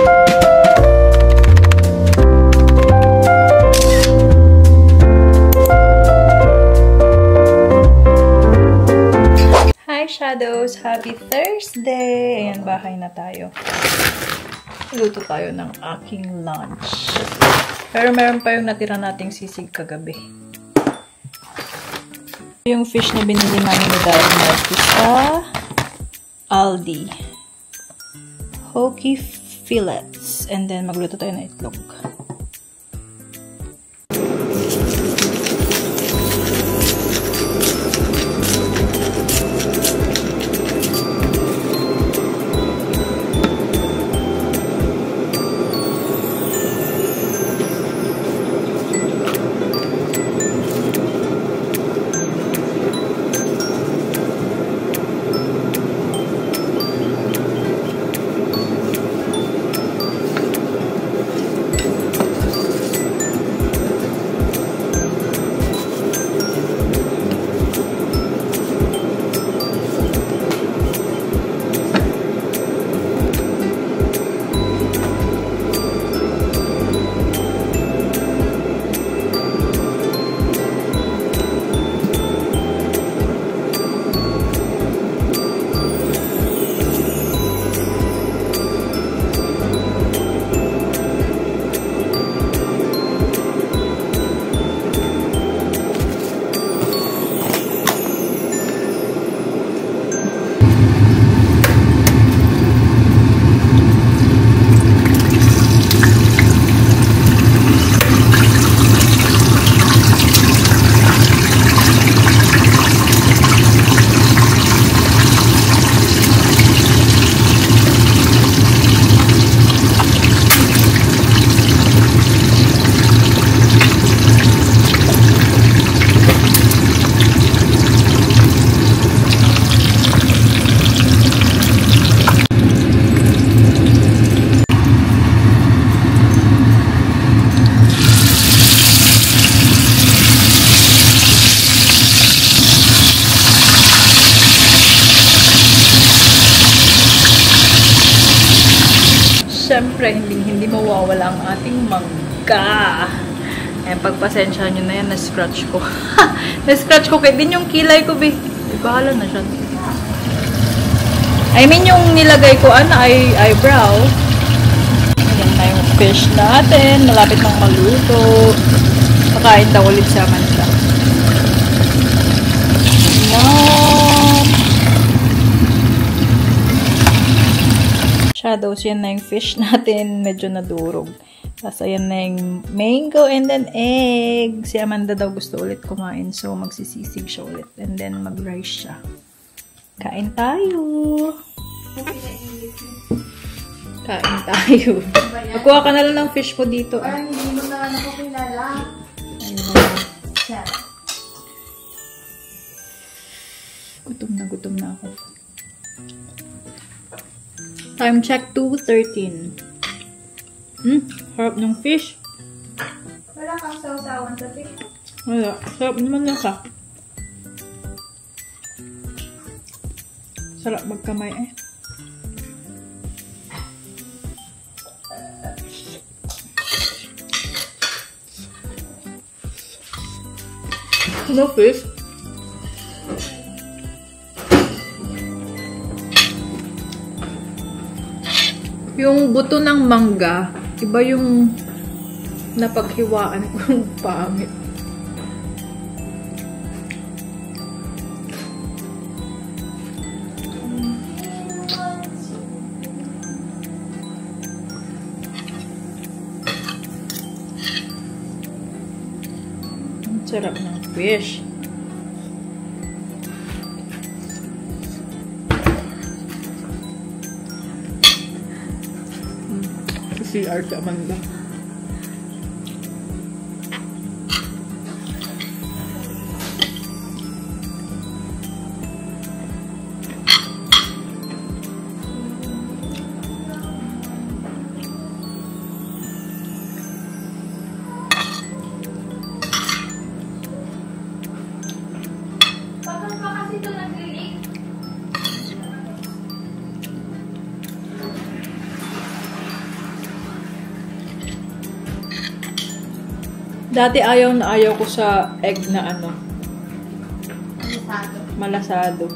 Hi Shadows! Happy Thursday! Ayan, bahay na tayo. Luto tayo ng aking lunch. Pero meron pa yung natira nating sisig kagabi. Yung fish na binili namin ni Daddy Marky sa Aldi. Hoki fillets. And then magluto tayo ng itlog. Siyempre, hindi mawawala ang ating mangga. Ayan, pagpasensya nyo na yan, na-scratch ko. Na-scratch ko, kaya din yung kilay ko, bahala na siya. I mean, yung nilagay ko, ay eyebrow. Ayan na yung fish natin. Malapit nang maluto. Pakain daw ulit sa Amanda. Shadows, yan na yung fish natin. Medyo nadurog. Tapos, ayan na yung mango and then egg. Si Amanda daw gusto ulit kumain. So, magsisisig siya ulit. And then, mag-rice siya. Kain tayo. Kain tayo. Magkuha ka na lang ng fish ko dito. Parang hindi mo na ako kilala. Gutom na ako. Time check 2:13. Harap ng fish. Wala kang sausawan sa fish. Wala. Sarap naman lang ka. Sarap magkamay eh. No fish. Yung buto ng mangga, iba yung napaghiwaan kong pangit. Ang sarap ng fish. CR sa Amanda. Bakit pa kasi ito nag-leak? Dati ayaw na ayaw ko sa egg na ano, Malasado. malasado.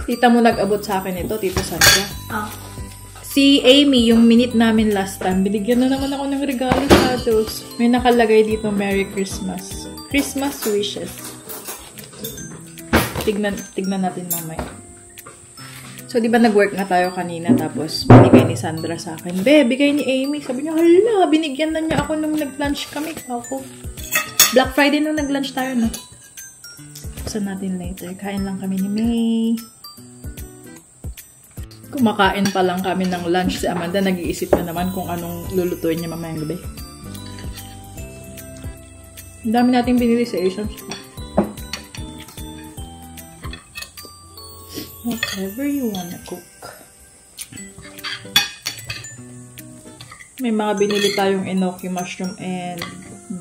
Tita mo nag-abot sa akin ito, Tito Sandra. Ah. Si Amy, yung minute namin last time, binigyan na naman ako ng regalo sa atos. May nakalagay dito, Merry Christmas. Christmas wishes. Tignan natin mamaya. So, di ba nag-work na tayo kanina, tapos binigay ni Sandra sa akin. Be, bigay ni Amy. Sabi niya, hala, binigyan na niya ako nung nag-lunch kami. Ako. Black Friday nung nag-lunch tayo, no? Buksan natin later. Kain lang kami ni May. Kumakain pa lang kami ng lunch. Si Amanda nag-iisip na naman kung anong lulutuin niya mamayang gabi. Ang dami nating binili sa Asian shop. Whatever you wanna cook. May mga binili tayong enoki mushroom and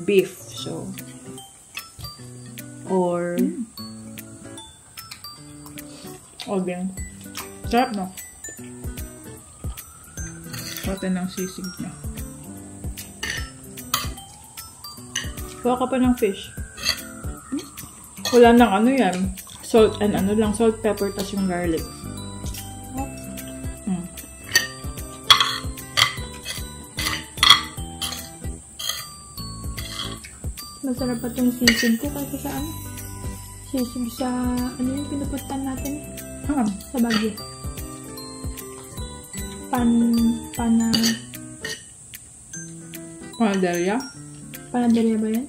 beef. So, or again. Sarap, no? Pati ng sisig niya. Kuha ka pa ng fish. Wala nang ano yan. Salt and ano lang. Salt, pepper, tas yung garlic. Masarap pa itong sisig ko kasi sa ano? Sisig sa, ano yung pinupuntan natin? Sa Baguio. Panaderia? Panaderia ba yan?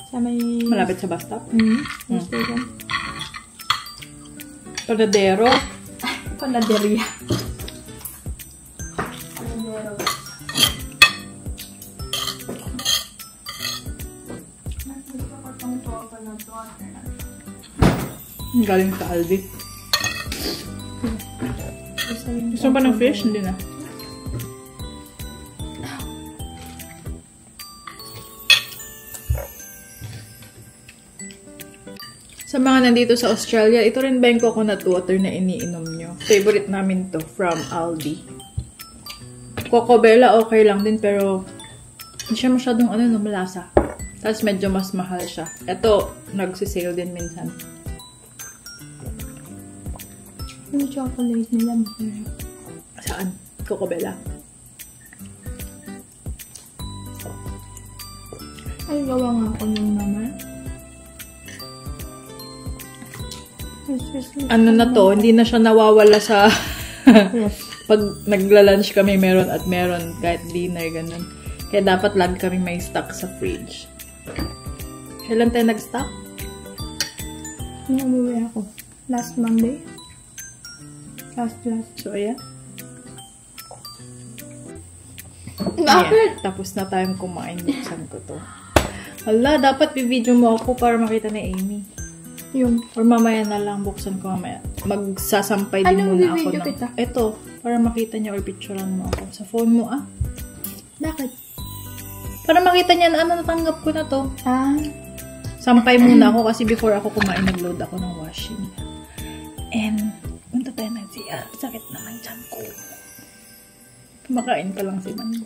Sa may... Malapit sa bus stop? Station. Panadero? Panaderia. Galing sa Aldi. Gusto mo pa ng fish? Hindi na. Sa mga nandito sa Australia, ito rin ba yung coconut water na iniinom nyo? Favorite namin to from Aldi. Coco Bella okay lang din pero hindi siya masyadong malasa. Tapos medyo mas mahal siya. Ito, nagsisale din minsan. Yung chocolate nila. Saan? Coco Bella. Ay, gawa nga ako ng mama. Ano na to, hindi na siya nawawala sa pag nagla-lunch kami meron at meron kahit dinner ganun. Kaya dapat lagi kami may stock sa fridge. Kailan tayo nag-stock? Nung umuwi ako. Last Monday. Last. So, ayan. Bakit? Yeah, tapos na tayong kumain. Buksan ko to. Hala, dapat i-video mo ako para makita ni Amy. Yung, or mamaya na lang, buksan ko mamaya. Magsasampay din muna ako ng... kita? Ito, para makita niya or picturean mo ako. Sa phone mo, ah. Bakit? Para makita niya na natanggap ko na to. Ah. Sampay muna ako kasi before ako kumain, nag-load ako ng washing. And, punta tayo na siya. Sakit naman dyan ko. Kumakain pa lang si Manda.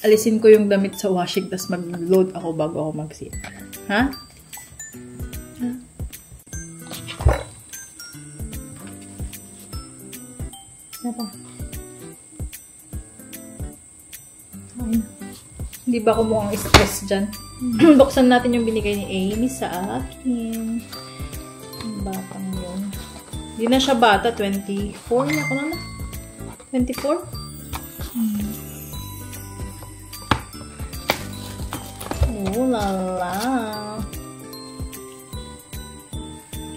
Alisin ko yung damit sa washing, tapos mag-load ako bago ako mag-sit. Ha? Napa? Hindi ba ako mukhang stress dyan? Buksan natin yung binigay ni Amy sa akin. Ang batang yun. Hindi na siya bata. 24 na ako na. 24? Oh, lala.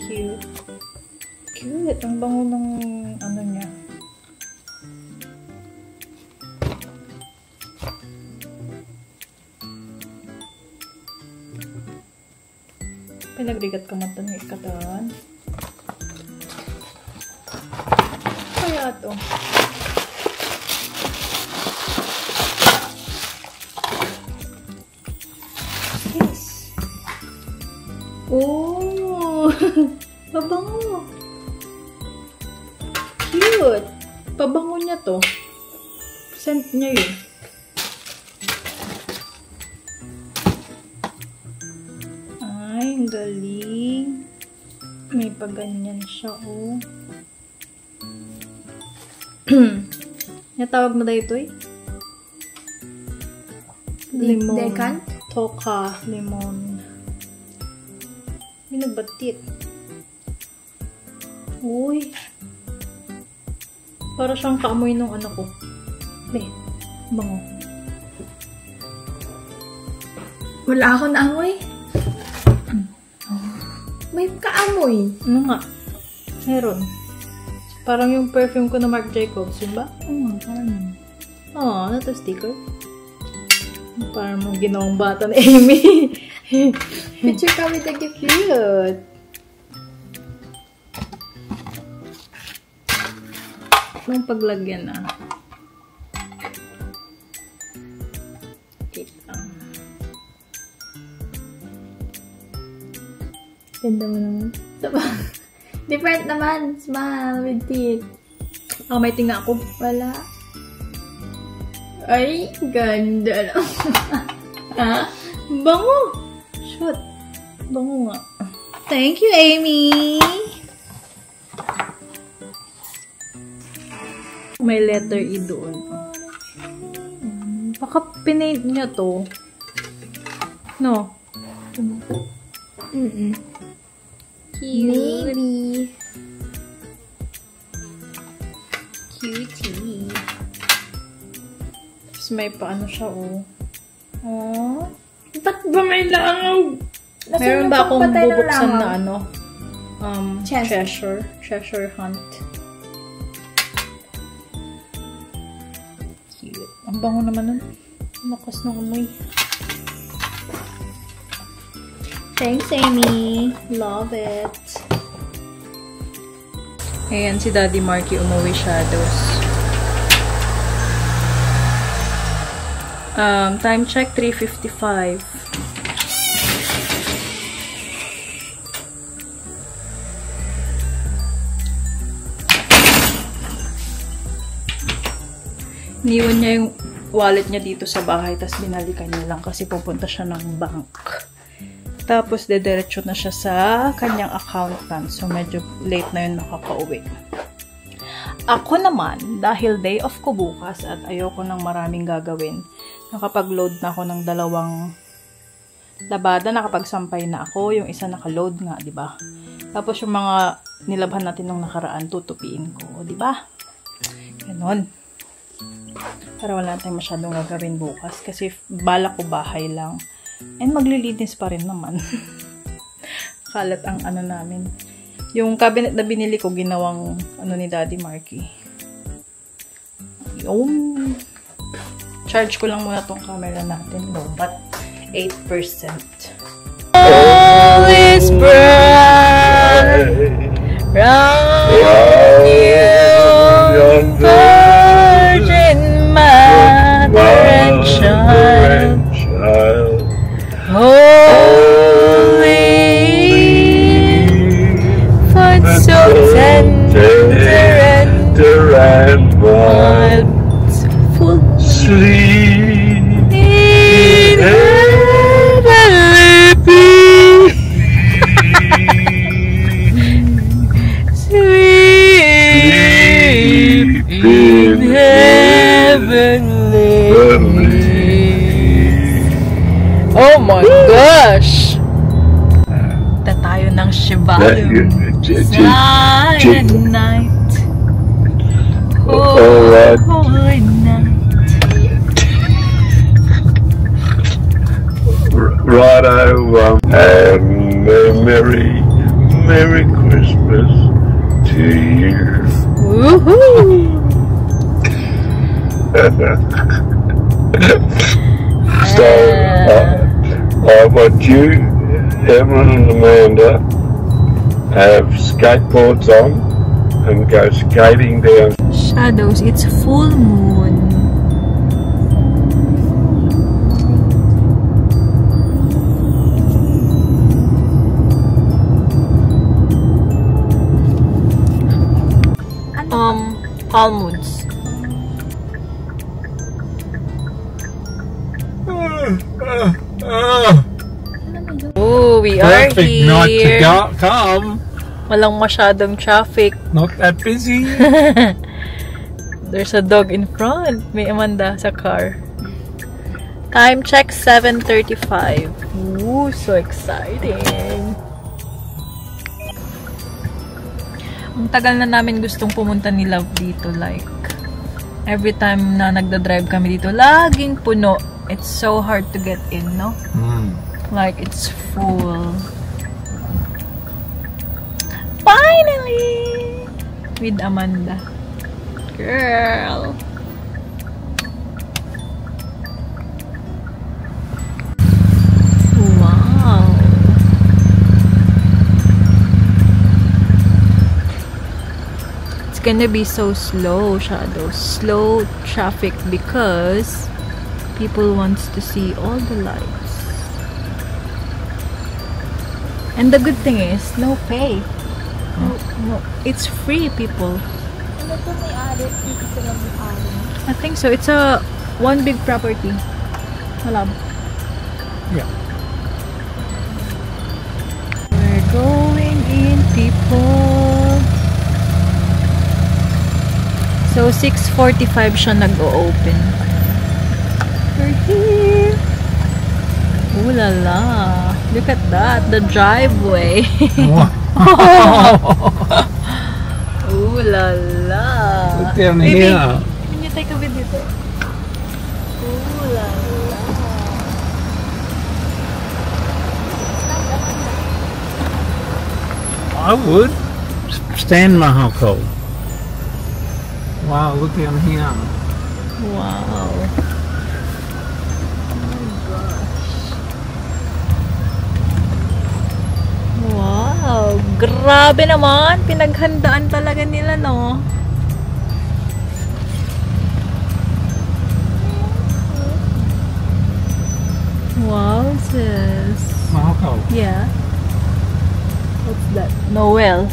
Cute. Cute. Ang bango ng ano niya. Pinagbigat ka man ito ng ikatan. to. Yes. Oh! Pabango. Cute. Pabango niya to. Scent niya yun. Ay, ang galing. May paganyan siya, oh. Natawag mo na ito eh? Limon. Decant? Toka. Limon. May nagbatit. Uy. Para siyang kaamoy nung ano ko. Bango. Wala ako na amoy. May kaamoy. Ano nga? Meron. Parang yung perfume ko na Marc Jacobs, yun ba? Parang yun. Oh, ano to, sticker? Parang mga ginawang bata na Amy. Picture ka with the gift. Cute. Anong paglagyan na? Ganda mo naman. Different naman. Smile with teeth. Oh, may tinga ako. Wala. Ay, ganda lang. Ha? Bango! Shoot. Bango nga. Thank you, Amy! May letter E doon. Baka pinaint niya to. No? Maybe. Cutie. Tapos may paano siya, oh. Oh. Ba't ba may langaw? Meron ba akong bubuksan na ano? Chest. Cheshire Hunt. Cute. Ang bango naman nun. Lakas ng amoy. Thanks, Amy. Love it. Ayan, si Daddy Marky umuwi shadows. Time check, 3:55. Iniwan niya yung wallet niya dito sa bahay, tapos binalikan niya lang kasi pupunta siya ng bank. Tapos, dediretso na siya sa kanyang accountant. So, medyo late na yun nakaka-uwi. Ako naman, dahil day off ko bukas at ayoko ng maraming gagawin, nakapag-load na ako ng 2 labada. Nakapagsampay na ako. Yung isa naka-load nga, diba? Tapos, yung mga nilabhan natin nung nakaraan, tutupiin ko. Diba? Ganon. Para wala tayong masyadong gagawin bukas. Kasi, balak ko bahay lang. And maglilinis pa rin naman. Kalat ang ano namin. Yung cabinet na binili ko, ginawang ano ni Daddy Marky. Yung charge ko lang muna tong camera natin. No, but 8%. All is bright round you, Virgin Mother and Child. Holy, for so tender and mild, full sleep in heavenly peace. Sleep in heavenly peace. Oh my gosh! Punta tayo ng Shivalum. Silent night. Holy night. Righto, and Merry Christmas to you. Woohoo! So, I want you, Evelyn and Amanda, have skateboards on and go skating down. Shadows, it's full moon. Almonds. Oh, we are Perfect here. night to come. Walang masyadong traffic. Not that busy. There's a dog in front. May Amanda sa car. Time check 7:35. Ooh, so exciting. Ang tagal na namin gustong pumunta ni Love dito. Like, every time na nagda-drive kami dito, laging puno. It's so hard to get in, no? Like, it's full. Finally! With Amanda. Girl! Wow! It's gonna be so slow, Shadow. Slow traffic because people wants to see all the lights. And the good thing is, no pay. No, it's free, people. I think so. It's a one big property. Malab. Yeah. We're going in, people. So 6:45 siya nag-o-open. We're here. Ooh la la. Look at that, the driveway. Ooh la la. Look down Baby, here. can you take a video there? Ooh la la. I would. Stand Mahako. Wow, look down here. Wow. Wow, grabe naman. Pinaghandaan talaga nila, no? Wow, sis. Mahako. Yeah. What's that? Noel.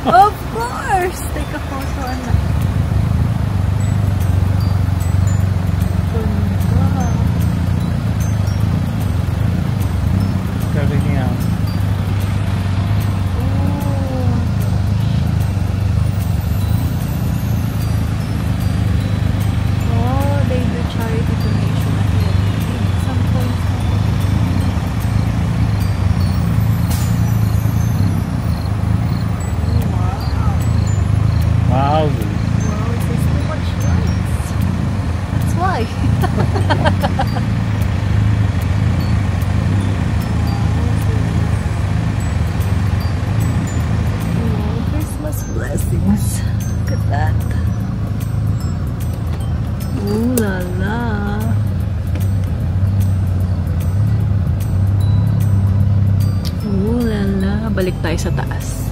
Of course! Take a photo on that. Over here. Oh, they do charity donation ahead. Some points. Wow. Wow, there's too much lights. That's why. Oh, Christmas blessings. Look at that. Ooh la la. Ooh la la. Balik tayo sa taas.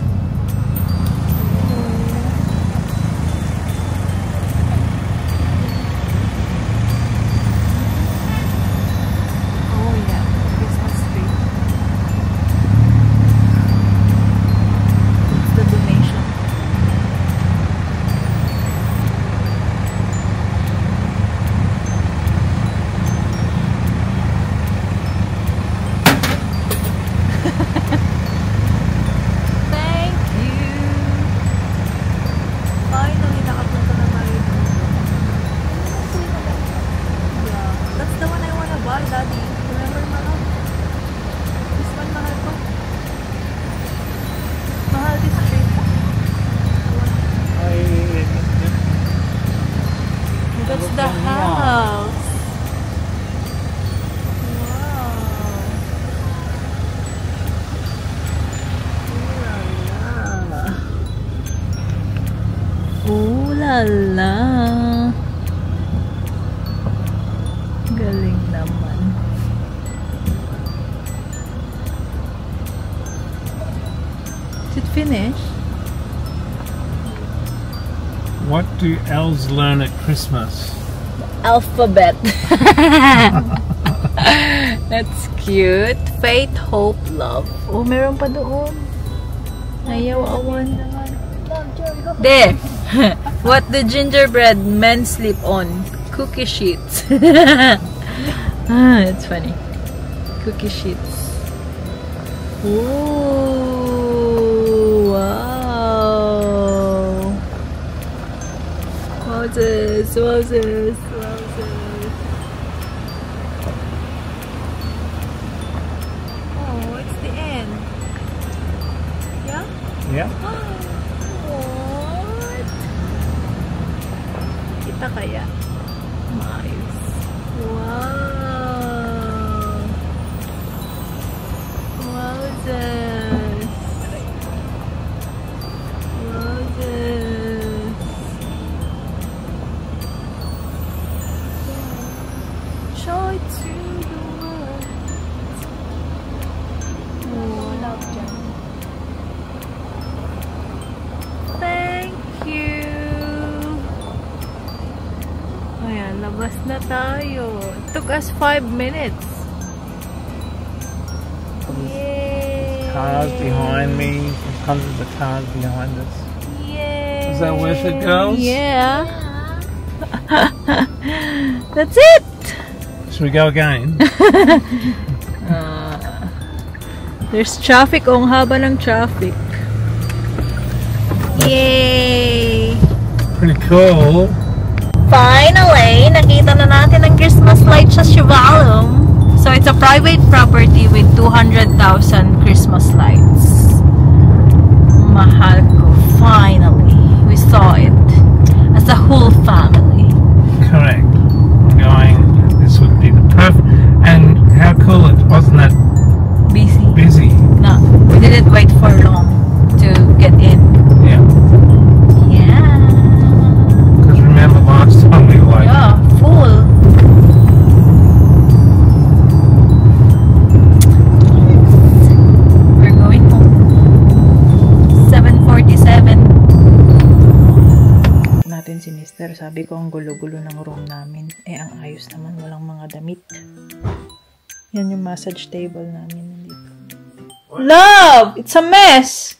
Hala. Galing naman. Is it finished? What do elves learn at Christmas? Alphabet. That's cute. Faith, hope, love. Oh, meron pa doon. Ayaw, awan. There. What do gingerbread men sleep on? Cookie sheets. It's funny. Cookie sheets. Ooh, wow. Moses, Moses, Moses. Oh, it's the end. Yeah? Yeah. What? Kita kaya? Nice. Wow. Moses. Moses. Show it to the world. Love John. Thank you. Ayan, labas na tayo. It took us 5 minutes. Yay! Cars behind me. Hundreds of cars behind us. Yay! Is that worth it, girls? Yeah. That's it! Should we go again? There's traffic. Ang haba ng traffic. Yay! Pretty cool. Finally, nakita na natin ang Christmas light sa Shivalum. So, it's a private property with 200,000 Christmas lights. Mahal ko. Finally, we saw it as a whole family. Correct. Going, this would be the perfect. And how cool it wasn't that busy. No, we didn't wait for long to get in. Yeah. Yeah. Because remember last time we were like, Yeah, full. We're going home. 7:47. Natin si Mister. Sabi ko ang gulo-gulo ng room namin. Ang ayos naman. Walang mga damit. Yan yung massage table namin dito. Love! It's a mess!